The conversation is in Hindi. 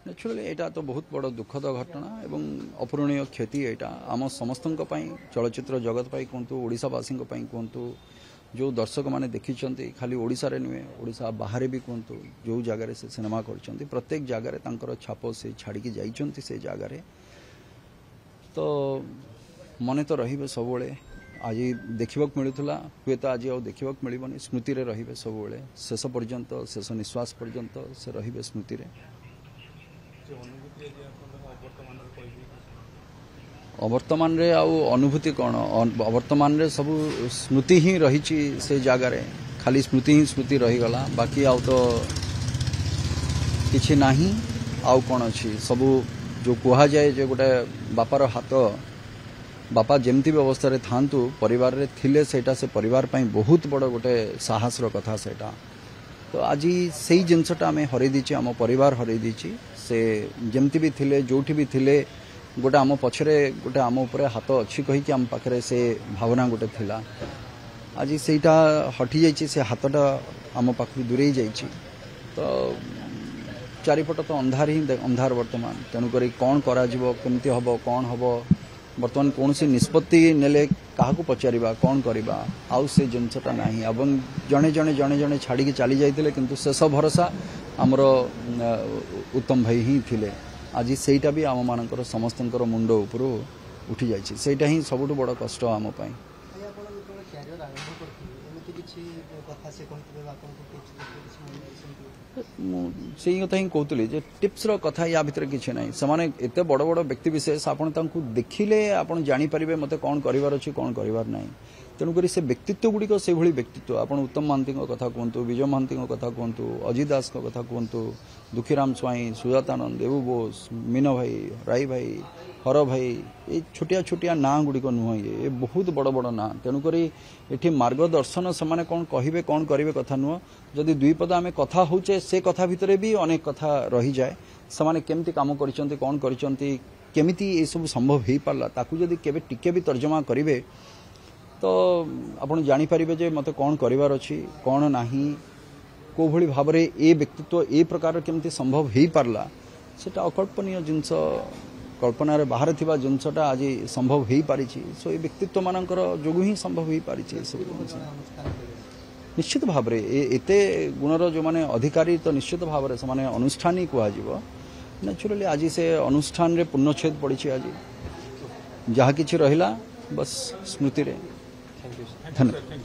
न्याचुराली यहाँ तो बहुत बड़ दुखद घटना एवं अपूरणीय क्षति यहाँ आम समस्त चलचित्र जगत पाई कहतु ओडावासी कहतु जो दर्शक मैंने देखी खाली ओडिशा रे नुहे ओडिशा बाहर भी कहतु जो जगार से सिनेमा कर प्रत्येक जगार छाप से छाड़ी जाइंट से जगार तो मन तो रे सब आज देखा मिलूला हुए तो आज देखा मिलबनी स्मृति रे रे सब शेष पर्यंत शेष निश्वास पर्यंत से रे स्मृति रे अवर्तमान रे आउ अनुभूति कौन अवर्तमान रे सब स्मृति ही रही से जगार खाली स्मृति ही स्मृति रहीगला बाकी आउ तो किछि नाही आउ कौन अच्छी सबू जो कह जाए जो गोटे बापार हाथ बापा जमती भी अवस्था रे थांतु परिवार रे थिले सेटा से परिवार पाई बहुत बड़ गोटे साहस रो कथा सेटा तो आज से जिनसटा आम हरई दीची आम परिवार हरई दीची से जमती भी थिले जोठी भी थिले गोटे आम पछरे गोटे आम उपरे हाथ अच्छी कहीकि आम पाखरे से भावना गोटे थिला आज सेटा हटि जाइछि से हाथटा आम पाखु दूरे जाइछि तो चारिपट तो अंधार ही अंधार वर्तमान तेणुक कौन करा केमती हम कौन हम बर्तमान कौन सी निष्पत्ति नेले क्या पचारिबा कौन करिबा आउ से जिनसटा नाही एवं जड़े जड़े जड़े जड़े छाड़ी चली जाइतिले किंतु शेष भरोसा आमर उत्तम भाई ही थिले आज सेटा भी आम मानकर समस्तंकर मुंड ऊपर उठी जाइछि सेटा ही सबुठु बड़ कष्ट आम पाई से कथा ही कहती जे टिप्स रो कथा या भितर किसी ना से एत बड़ बड़ व्यक्ति विशेष आपन देखिले आपन जानी परिबे मते कौन करिवार अछि कौन करिवार नाही तेणुक से व्यक्तित्व गुड़िक से भली व्यक्तित्व आपन उत्तम महांती कथा कहतु विजय महांती कथा कहतु अजित दास कथा कहतु दुखीराम स्वाई सुजातानंद देवु बोस मीन भाई राई भाई हर भाई ये छोटिया छोटिया ना गुड़िक नुह ये बहुत बड़ बड़ ना तेणुक ये मार्गदर्शन से कौन कहे कौन करेंगे कथा नुह जदि दुई पद आम कथा होचे से कथा भितर भी अनेक कथा रही जाए से केमती काम कर कौन करमिति ये सब संभव हो पारा ताकू जदि केबे टिके भी तर्जमा करेंगे तो आपड़ जानीपारे जे मत कौन करार अच्छी कौन नाही को भली भाव में ए व्यक्तित्व ए प्रकार केमती संभव हो पारा सेटा अकल्पनीय जिनस कल्पनार बाहर थिबा जिनसटा आज संभव हो पारी सो ये व्यक्तित्व मानकर जोगु ही संभव हो पारी सब निश्चित भाव में एते गुणर जो माने अधिकारी तो निश्चित भाव में से अनुष्ठान ही कह नेचुराली आज से अनुष्ठान रे पूर्णच्छेद पड़ी आज जहाँ किछि रहिला बस स्मृति रे धन्यवाद।